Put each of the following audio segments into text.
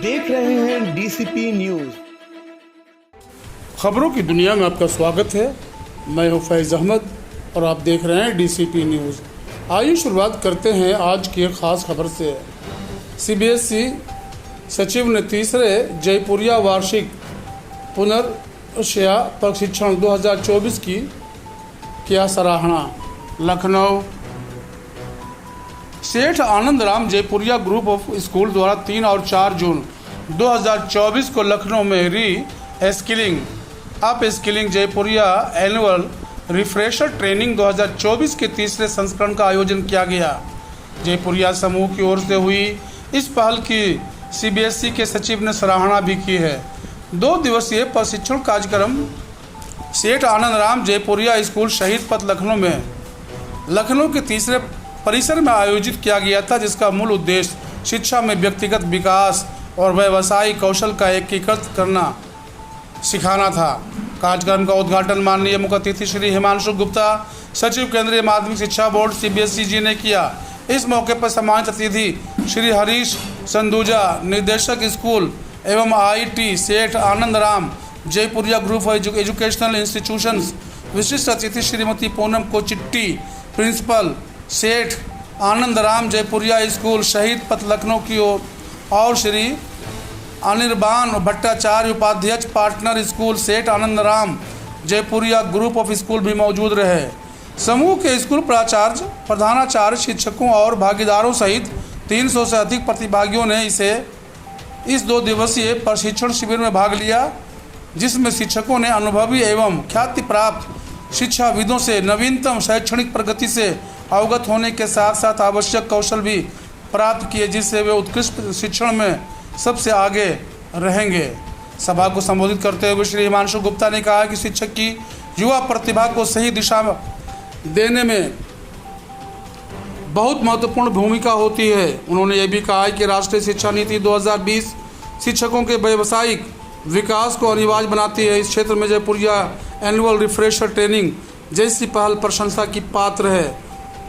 देख रहे हैं डीसीपी न्यूज। खबरों की दुनिया में आपका स्वागत है। मैं हूं फैज़ अहमद और आप देख रहे हैं डीसीपी न्यूज़। आइए शुरुआत करते हैं आज की एक ख़ास खबर से। सीबीएसई सचिव ने तीसरे जयपुरिया वार्षिक पुनर्शिक्षा प्रशिक्षण 2024 की किया सराहना। Lucknow Seth Anand Ram Jaipuria group of school द्वारा 3 और 4 जून 2024 को लखनऊ में री skilling up skilling Jaipuria annual refresher training 2024 के तीसरे संस्करण का आयोजन किया गया। जयपुरिया समूह की ओर से हुई इस पहल की सीबीएसई के सचिव ने सराहना भी की है। 2 दिवसीय प्रशिक्षण कार्यक्रम सेठ आनंद राम जयपुरिया स्कूल शहीद पथ लखनऊ के तीसरे परिसर में आयोजित किया गया था, जिसका मूल उद्देश्य शिक्षा में व्यक्तिगत विकास और व्यावसायिक कौशल का एकीकृत करना सिखाना था। कार्यक्रम का उद्घाटन माननीय मुख्य अतिथि श्री हिमांशु गुप्ता, सचिव केंद्रीय माध्यमिक शिक्षा बोर्ड सीबीएसई जी ने किया। इस मौके पर सम्मानित अतिथि श्री हरीश संदूजा, निदेशक स्कूल एवं IT Seth Anand Ram Jaipuria group of educational institutions, विशिष्ट अतिथि श्रीमती पूनम कोचिट्टी, प्रिंसिपल सेठ आनंद राम जयपुरिया स्कूल शहीद पथ लखनऊ की ओर और श्री अनिर्बान भट्टाचार्य, उपाध्यक्ष partner school Seth Anand Ram Jaipuria group of school भी मौजूद रहे। समूह के स्कूल प्राचार्य, प्रधानाचार्य, शिक्षकों और भागीदारों सहित 300 से अधिक प्रतिभागियों ने इस 2 दिवसीय प्रशिक्षण शिविर में भाग लिया, जिसमें शिक्षकों ने अनुभवी एवं ख्याति प्राप्त शिक्षाविदों से नवीनतम शैक्षणिक प्रगति से अवगत होने के साथ साथ आवश्यक कौशल भी प्राप्त किए, जिससे वे उत्कृष्ट शिक्षण में सबसे आगे रहेंगे। सभा को संबोधित करते हुए श्री हिमांशु गुप्ता ने कहा कि शिक्षक की युवा प्रतिभा को सही दिशा देने में बहुत महत्वपूर्ण भूमिका होती है। उन्होंने ये भी कहा कि राष्ट्रीय शिक्षा नीति 2020 शिक्षकों के व्यावसायिक विकास को अनिवार्य बनाती है। इस क्षेत्र में जयपुरिया एनुअल रिफ्रेशर ट्रेनिंग जैसी पहल प्रशंसा की पात्र है।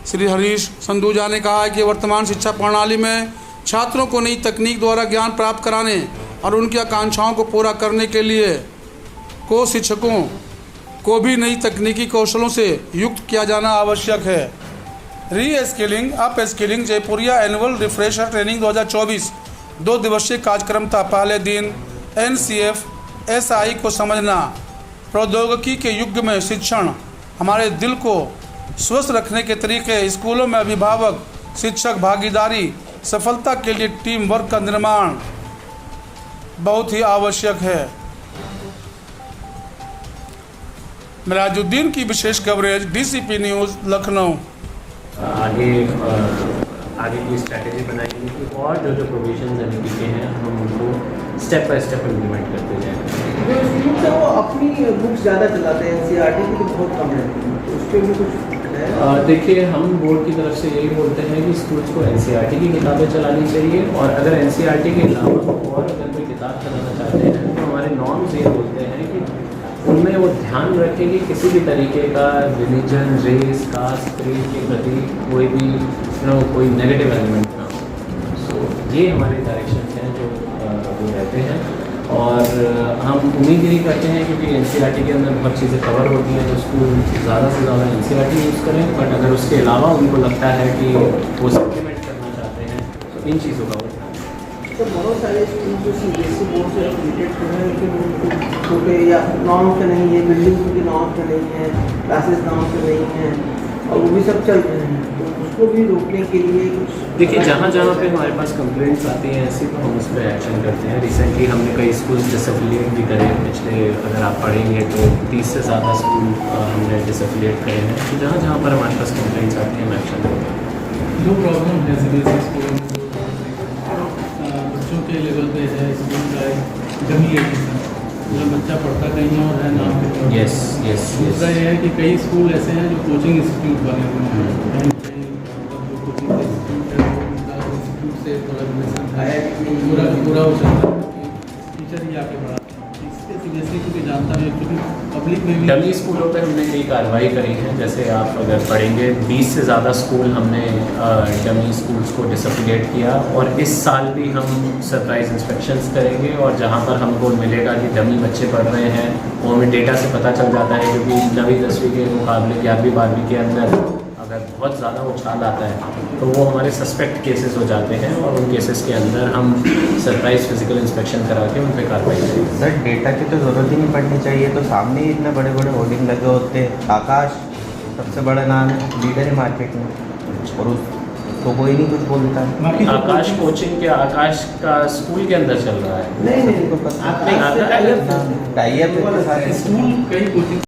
श्री हरीश संदूजा ने कहा कि वर्तमान शिक्षा प्रणाली में छात्रों को नई तकनीक द्वारा ज्ञान प्राप्त कराने और उनकी आकांक्षाओं को पूरा करने के लिए को शिक्षकों को भी नई तकनीकी कौशलों से युक्त किया जाना आवश्यक है। री skilling up skilling Jaipuria annual refresher training 2024 2 दिवसीय कार्यक्रम था। पहले दिन NCF-SI को समझना, प्रौद्योगिकी के युग में शिक्षण, हमारे दिल को स्वस्थ रखने के तरीके, स्कूलों में अभिभावक शिक्षक भागीदारी, सफलता के लिए टीम वर्क का निर्माण बहुत ही आवश्यक है। मिराजुद्दीन की विशेष कवरेज डीसीपी न्यूज़ लखनऊ। आगे की स्ट्रैटेजी बनाएंगे कि और जो प्रोविजन एनईपी के हैं हम उनको स्टेप बाय स्टेप इम्प्लीमेंट करते जाएंगे। जो स्कूल है वो अपनी बुक्स ज़्यादा चलाते हैं, एनसीईआरटी की तो बहुत कम रहती है, तो उसके भी कुछ देखिए, हम बोर्ड की तरफ से यही बोलते हैं कि स्कूल्स को एनसीईआरटी की किताबें चलानी चाहिए, और अगर एनसीईआरटी के अलावा और अगर कोई किताब चलाना चाहते हैं तो हमारे नॉर्म्स ये बोलते हैं कि उनमें वो ध्यान रखें कि किसी भी तरीके का रिलीजन, रेस, कास्ट, क्रीड के प्रति कोई भी कोई नेगेटिव एलिमेंट ना हो। सो ये हमारे डायरेक्शंस हैं जो वो रहते हैं, और हम उम्मीद यही करते हैं क्योंकि एनसीईआरटी के अंदर बहुत चीज़ें कवर होती हैं तो स्कूल ज़्यादा से ज़्यादा एनसीईआरटी यूज़ करें, बट अगर उसके अलावा उनको लगता है कि वो सप्लीमेंट करना चाहते हैं तो इन चीज़ों का वो ध्यान रखें। तो बहुत सारे स्कूल जो सीबीएसई बोर्ड से एफिलिएटेड हैं, लेकिन छोटे या नॉर्म के नहीं है, बिल्डिंग के नॉर्म के नहीं है, क्लासेस नॉर्म के नहीं हैं, और वो भी सब चल रहे हैं, तो उसको भी रोकने के लिए कुछ देखिए, जहाँ जहाँ पे हमारे पास कंप्लेंट्स आती हैं ऐसी, तो हम उस पर एक्शन करते हैं। रिसेंटली हमने कई स्कूल डिसएफिलिएट भी करे। पिछले अगर आप पढ़ेंगे तो 30 से ज़्यादा स्कूल हमने डिसएफिलिएट करे हैं। तो जहाँ जहाँ पर हमारे पास कंप्लेंट्स आती हैं हम एक्शन करते हैं। जो प्रॉब्लम है सीबीएसई स्कूल में बच्चों के लेवल पे है, स्कूल का डमी एडमिशन, मतलब बच्चा पढ़ता कहीं और है नाम के तौर पर। यस। दूसरा ये है कि कई स्कूल ऐसे हैं जो कोचिंग इंस्टीट्यूट बने हुए हैं, जो कोचिंग इंस्टीट्यूट से कोलैबोरेशन है IIT पूरा पूरा हो सकता है टीचर ही आके पढ़ाते हैं इसके सीबीएसई को भी जानता है क्योंकि पब्लिक में भी डमी स्कूलों पे हमने कई कार्रवाई करी है। जैसे आप अगर पढ़ेंगे 20 से ज़्यादा स्कूल हमने डमी स्कूल्स को डिसअफिलिएट किया और इस साल भी हम सरप्राइज इंस्पेक्शंस करेंगे और जहाँ पर हमको मिलेगा कि डमी बच्चे पढ़ रहे हैं वो हमें डेटा से पता चल जाता है, क्योंकि 9वीं 10वीं के मुकाबले 11वीं 12वीं के अंदर अगर बहुत ज़्यादा उछाल आता है तो वो हमारे सस्पेक्ट केसेस हो जाते हैं और उन केसेस के अंदर हम सरप्राइज फिजिकल इंस्पेक्शन करा के उन पर कार्रवाई करेंगे। सर डेटा की तो ज़रूरत ही नहीं पड़नी चाहिए, तो सामने ही इतने बड़े बड़े होर्डिंग लगे होते हैं। आकाश सबसे बड़ा नाम है, लीडर है मार्केट में, और उस तो कोई नहीं कुछ बोलता है। बाकी आकाश कोचिंग के आकाश का स्कूल के अंदर चल रहा है। नहीं नहीं तो पता नहीं, आकाश से आकाश- tie up है। टाई अप है। स्कूल कई कोचिंग